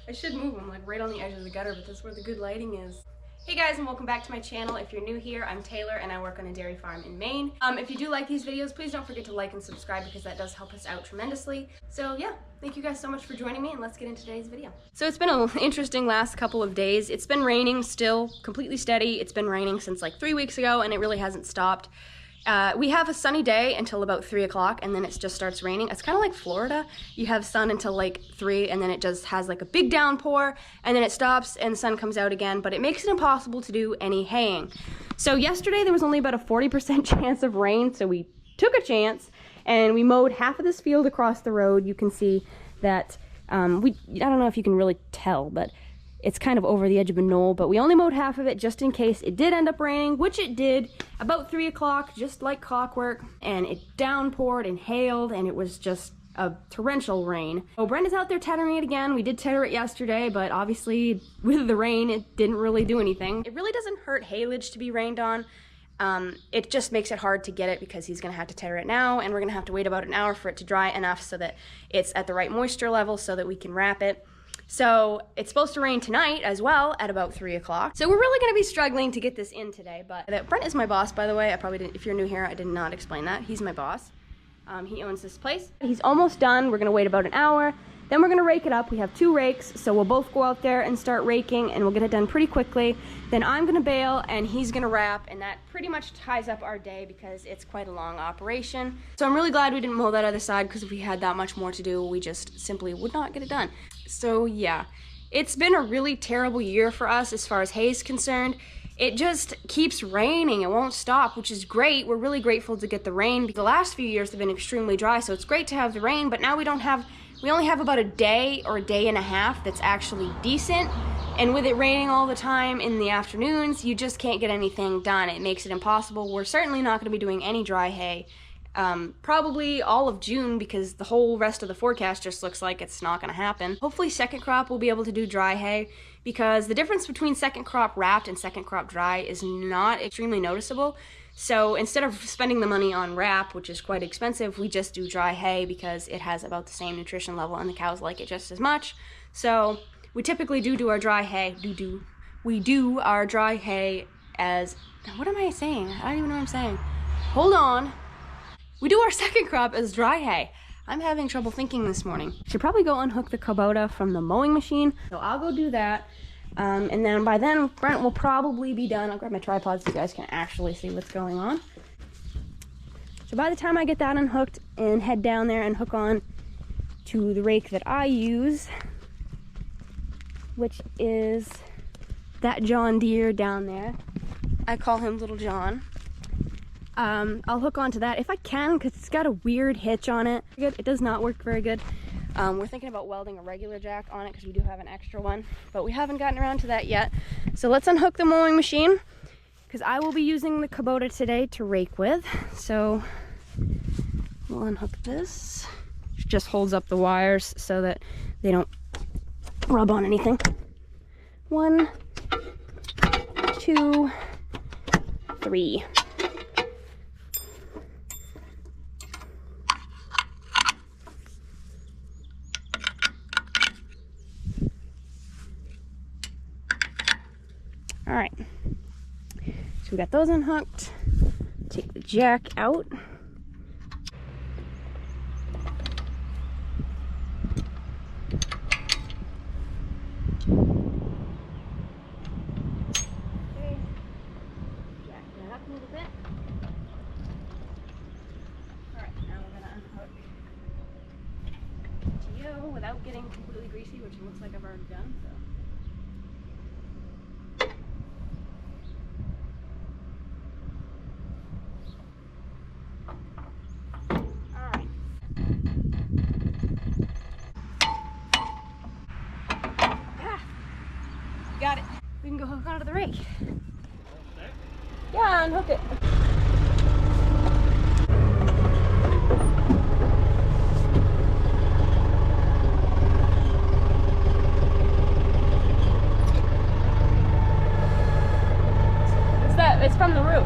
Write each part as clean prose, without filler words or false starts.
I should move them like right on the edge of the gutter, but that's where the good lighting is. Hey guys, and welcome back to my channel. If you're new here, I'm Taylor and I work on a dairy farm in Maine. If you do like these videos, please don't forget to like and subscribe because that does help us out tremendously. So yeah, thank you guys so much for joining me and let's get into today's video. So it's been an interesting last couple of days. It's been raining still, completely steady. It's been raining since like 3 weeks ago and it really hasn't stopped. We have a sunny day until about 3 o'clock and then it just starts raining. It's kind of like Florida. You have sun until like 3 and then it just has like a big downpour and then it stops and the sun comes out again, but it makes it impossible to do any haying. So yesterday there was only about a 40% chance of rain, so we took a chance and we mowed half of this field across the road. You can see that, I don't know if you can really tell, but it's kind of over the edge of a knoll, but we only mowed half of it just in case it did end up raining, which it did about 3 o'clock, just like clockwork, and it downpoured and hailed, and it was just a torrential rain. So Brenda's out there tethering it again. We did tether it yesterday, but obviously with the rain, it didn't really do anything. It really doesn't hurt haylage to be rained on. It just makes it hard to get it because he's gonna have to tether it now, and we're gonna have to wait about an hour for it to dry enough so that it's at the right moisture level so that we can wrap it. So it's supposed to rain tonight as well at about 3 o'clock. So we're really gonna be struggling to get this in today, but Brent is my boss, by the way. I probably didn't, if you're new here, I did not explain that. He's my boss. He owns this place. He's almost done. We're gonna wait about an hour. Then we're gonna rake it up. We have 2 rakes, so we'll both go out there and start raking and we'll get it done pretty quickly. Then I'm gonna bale and he's gonna wrap, and that pretty much ties up our day because it's quite a long operation. So I'm really glad we didn't mow that other side because if we had that much more to do, we just simply would not get it done. So yeah, it's been a really terrible year for us as far as hay is concerned. It just keeps raining, it won't stop, which is great. We're really grateful to get the rain. The last few years have been extremely dry, so it's great to have the rain, but now we only have about a day or a day and a half that's actually decent. And with it raining all the time in the afternoons, you just can't get anything done. It makes it impossible. We're certainly not gonna be doing any dry hay. Probably all of June because the whole rest of the forecast just looks like it's not gonna happen. Hopefully second crop we'll be able to do dry hay because the difference between second crop wrapped and second crop dry is not extremely noticeable. So instead of spending the money on wrap, which is quite expensive, we just do dry hay because it has about the same nutrition level and the cows like it just as much. So we typically do our dry hay, we do our dry hay as, what am I saying? I don't even know what I'm saying. Hold on. We do our second crop as dry hay. I'm having trouble thinking this morning. Should probably go unhook the Kubota from the mowing machine. So I'll go do that. And then by then, Brent will probably be done. I'll grab my tripod so you guys can actually see what's going on. So by the time I get that unhooked and head down there and hook on to the rake that I use, which is that John Deere down there. I call him Little John. I'll hook onto that if I can because it's got a weird hitch on it. It does not work very good. We're thinking about welding a regular jack on it because we do have an extra one, but we haven't gotten around to that yet. So let's unhook the mowing machine because I will be using the Kubota today to rake with. So we'll unhook this. It just holds up the wires so that they don't rub on anything. 1, 2, 3. All right, so we got those unhooked. Take the jack out. Okay, jack that up a little bit. All right, now we're gonna unhook TO without getting completely greasy, which it looks like I've already done, so. Got it. We can go hook onto the rake. Yeah, unhook it. What's that? It's from the roof.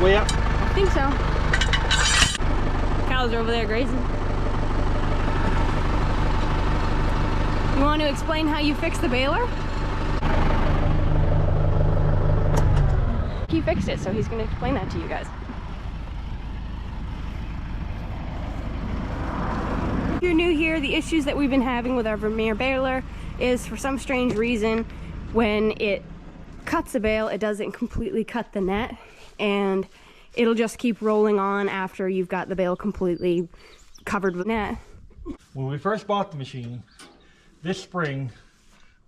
way up? I think so. Cows are over there grazing. You want to explain how you fix the baler? He fixed it, so he's going to explain that to you guys. If you're new here, the issues that we've been having with our Vermeer baler is, for some strange reason, when it cuts a bale, it doesn't completely cut the net, and it'll just keep rolling on after you've got the bale completely covered with net. When we first bought the machine, this spring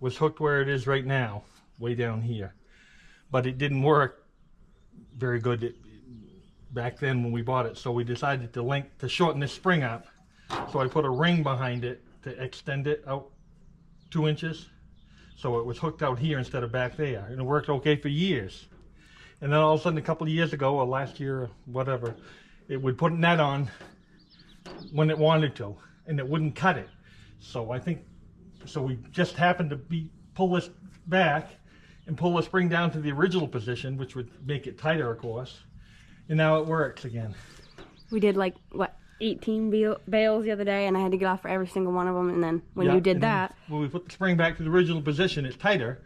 was hooked where it is right now, way down here, but it didn't work very good back then when we bought it, so we decided to shorten this spring up. So I put a ring behind it to extend it out 2 inches, so it was hooked out here instead of back there, and it worked okay for years. And then all of a sudden, a couple of years ago, or last year, or whatever, it would put a net on when it wanted to, and it wouldn't cut it. So we just happened to pull this back and pull the spring down to the original position, which would make it tighter, of course. And now it works again. We did like, what, 18 bales the other day, and I had to get off for every single one of them. And then when you did that, when we put the spring back to the original position, it's tighter.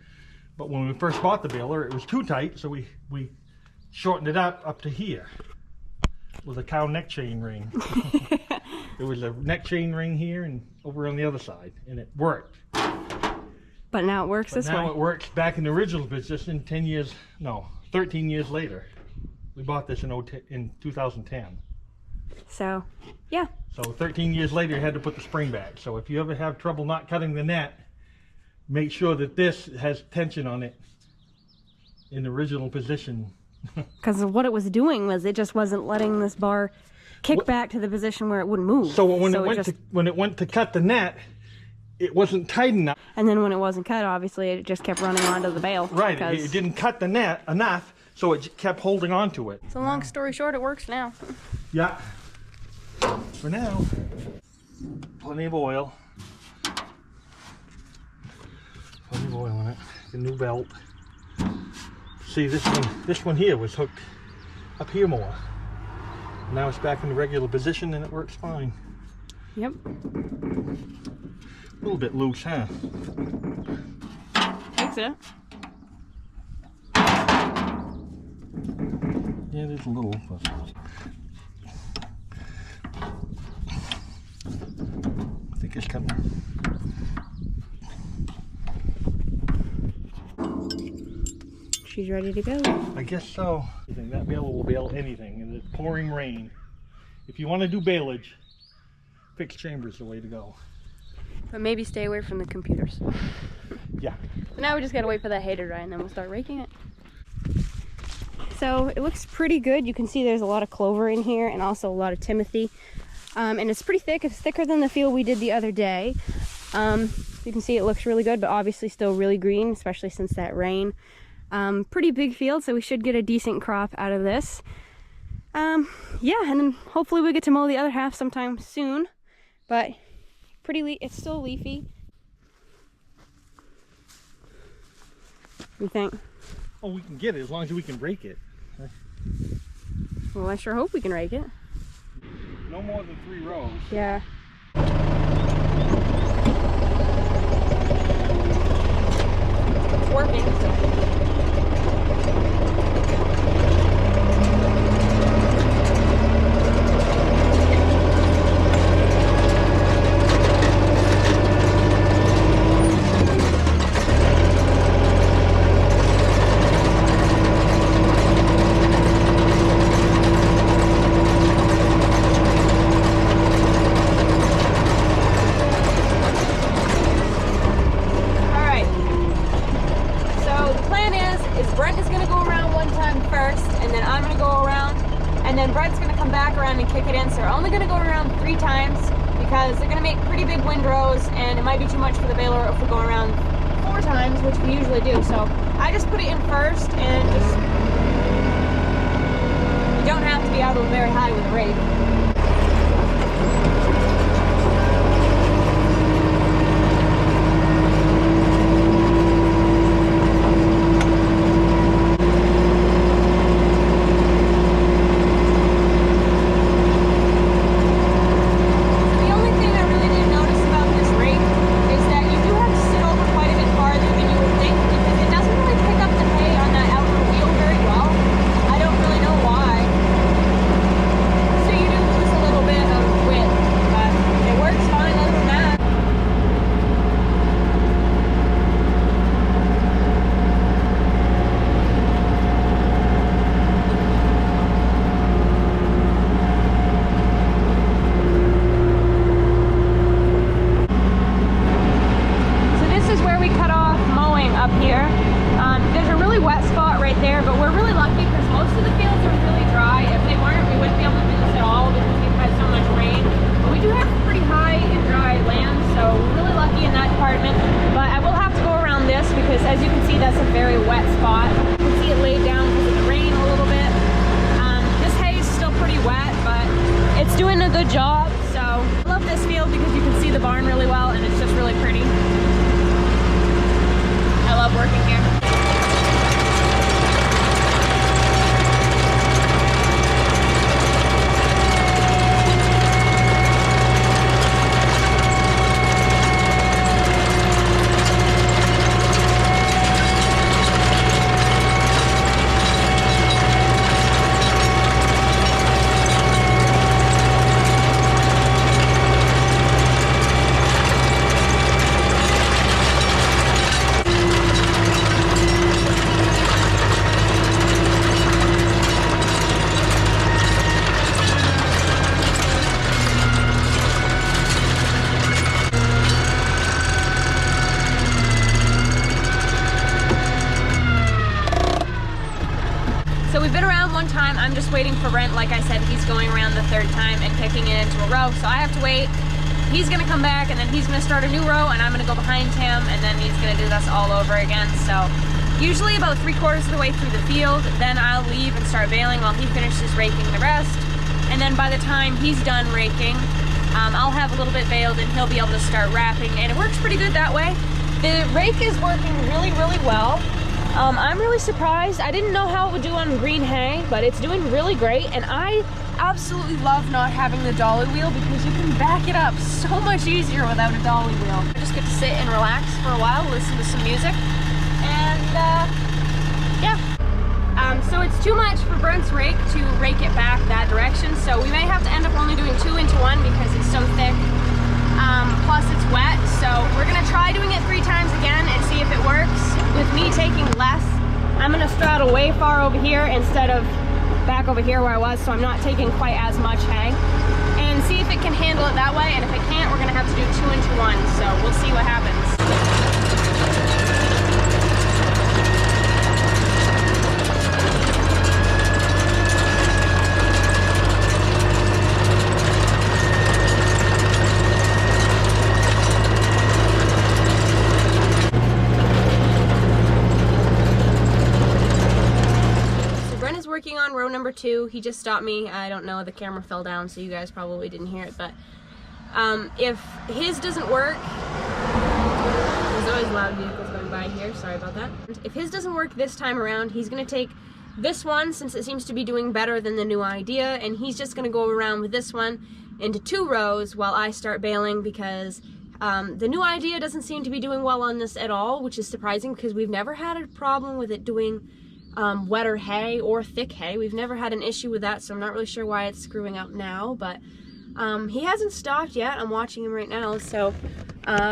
But when we first bought the baler, it was too tight, so we shortened it up to here with a cow neck chain ring. There was a neck chain ring here and over on the other side, and it worked. But now it works this way. Now it works back in the original position 13 years later. We bought this in 2010. So, yeah. So 13 years later, you had to put the spring back. So if you ever have trouble not cutting the net, make sure that this has tension on it in the original position. Because what it was doing was it just wasn't letting this bar kick back to the position where it wouldn't move. So when it went to cut the net, it wasn't tight enough. And then when it wasn't cut, obviously, it just kept running onto the bale. Right, it didn't cut the net enough, so it kept holding on to it. So long story short, it works now. Yeah. For now, plenty of oil. Plenty of oil in it. The new belt. See, this one here was hooked up here more. Now it's back in the regular position and it works fine. Yep. A little bit loose, huh? Fix it. Yeah, it is a little. But I think it's coming. She's ready to go. I guess so. I think that baler will bale anything in the pouring rain. If you want to do balage, fixed chamber's the way to go. But maybe stay away from the computers. Yeah. So now we just gotta wait for that hay to dry and then we'll start raking it. So it looks pretty good. You can see there's a lot of clover in here and also a lot of timothy. And it's pretty thick. It's thicker than the field we did the other day. You can see it looks really good, but obviously still really green, especially since that rain. Pretty big field, so we should get a decent crop out of this. Yeah, and then hopefully we get to mow the other half sometime soon. But it's still leafy. What do you think? Oh, we can get it as long as we can rake it. Well, I sure hope we can rake it. No more than 3 rows. Yeah. It's working. And then Brett's gonna come back around and kick it in. So we're only gonna go around 3 times because they're gonna make pretty big windrows and it might be too much for the baler if we go around 4 times, which we usually do. So I just put it in first and just, you don't have to be out very high with a rake. right there, but we're really lucky because most of the fields are really dry. If they weren't, we wouldn't be able to do this at all because we've had so much rain. But we do have pretty high and dry land, so we're really lucky in that department. But I will have to go around this because, as you can see, that's a very wet spot. You can see it laid down because of the rain a little bit. This hay is still pretty wet, but it's doing a good job. So I love this field because you can see the barn really well, and it's just really pretty. I love working here. So we've been around one time. I'm just waiting for Brent. Like I said, he's going around the third time and kicking it into a row. So I have to wait. He's gonna come back and then he's gonna start a new row and I'm gonna go behind him and then he's gonna do this all over again. So usually about 3/4 of the way through the field, then I'll leave and start baling while he finishes raking the rest. And then by the time he's done raking, I'll have a little bit baled and he'll be able to start wrapping, and it works pretty good that way. The rake is working really, really well. I'm really surprised. I didn't know how it would do on green hay, but it's doing really great, and I absolutely love not having the dolly wheel because you can back it up so much easier without a dolly wheel. I just get to sit and relax for a while, listen to some music, and yeah. So it's too much for Brent's rake to rake it back that direction, so we may have to end up only doing 2 into 1 because it's so thick. Plus it's wet, so we're gonna try doing it 3 times again and see if it works. With me taking less, I'm gonna straddle way far over here instead of back over here where I was, so I'm not taking quite as much hay, and see if it can handle it that way. And if it can't, we're gonna have to do 2 into 1, so we'll see what happens. Working on row number 2. He just stopped me. I don't know, the camera fell down, so you guys probably didn't hear it, but if his doesn't work, there's always loud vehicles going by here, sorry about that. If his doesn't work this time around, he's gonna take this one, since it seems to be doing better than the new idea, and he's just gonna go around with this one into 2 rows while I start baling, because the new idea doesn't seem to be doing well on this at all, which is surprising because we've never had a problem with it doing wetter hay or thick hay. We've never had an issue with that, so I'm not really sure why it's screwing up now, but he hasn't stopped yet. I'm watching him right now, so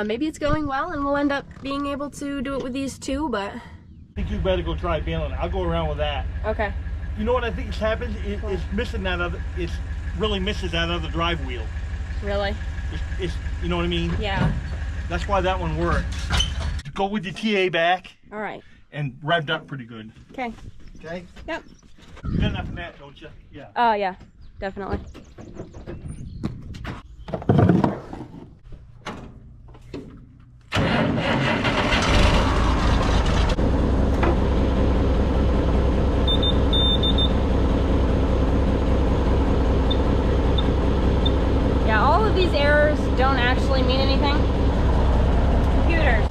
maybe it's going well and we'll end up being able to do it with these 2, but I think you better go try baling. I'll go around with that. Okay. You know what I think has happened? It's missing that other, it's really misses that other drive wheel. Really? It's you know what I mean? Yeah. That's why that one works. Go with your TA back. All right. And revved up pretty good. Okay. Okay? Yep. You got enough of that, don't you? Yeah. Oh, yeah. Definitely. Yeah, all of these errors don't actually mean anything. Computers.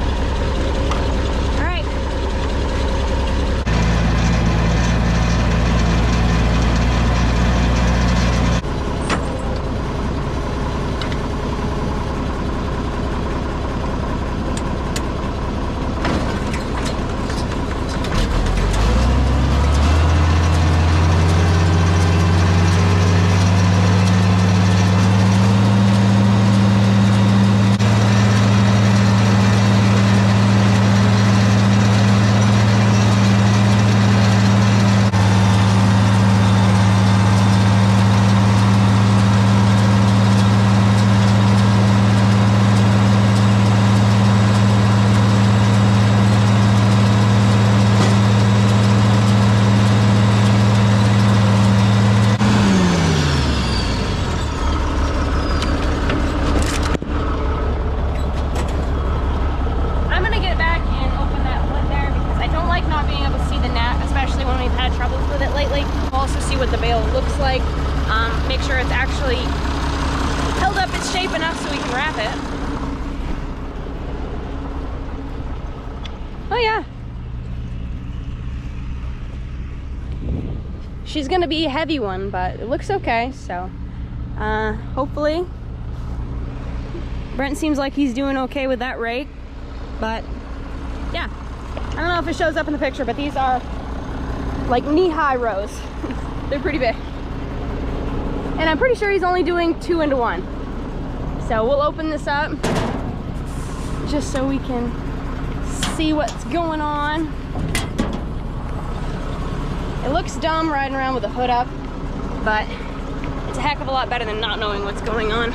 being able to see the net, especially when we've had troubles with it lately. We'll also see what the bale looks like. Make sure it's actually held up its shape enough so we can wrap it. Oh yeah. She's gonna be a heavy one, but it looks okay, so hopefully. Brent seems like he's doing okay with that rake, but yeah. I don't know if it shows up in the picture, but these are like knee-high rows. They're pretty big. And I'm pretty sure he's only doing 2 into 1. So we'll open this up just so we can see what's going on. It looks dumb riding around with the hood up, but it's a heck of a lot better than not knowing what's going on.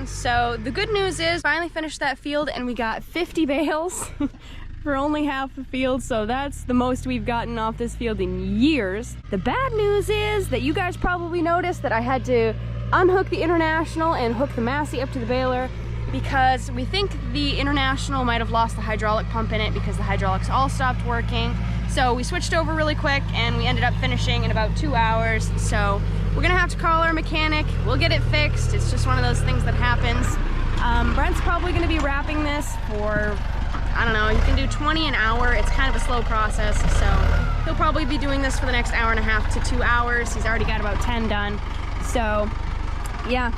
So the good news is finally finished that field and we got 50 bales for only half the field, so that's the most we've gotten off this field in years. The bad news is that you guys probably noticed that I had to unhook the International and hook the Massey up to the baler because we think the International might have lost the hydraulic pump in it because the hydraulics all stopped working. So we switched over really quick and we ended up finishing in about 2 hours. So we're gonna have to call our mechanic. We'll get it fixed. It's just one of those things that happens. Brent's probably gonna be wrapping this for, I don't know, you can do 20 an hour. It's kind of a slow process. So he'll probably be doing this for the next 1.5 to 2 hours. He's already got about 10 done. So yeah.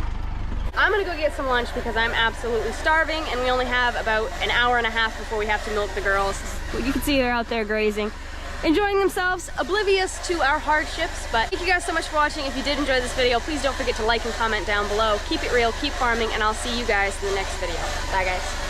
I'm gonna go get some lunch because I'm absolutely starving and we only have about 1.5 hours before we have to milk the girls. You can see they're out there grazing, enjoying themselves, oblivious to our hardships. But thank you guys so much for watching. If you did enjoy this video, please don't forget to like and comment down below. Keep it real, keep farming, and I'll see you guys in the next video. Bye guys.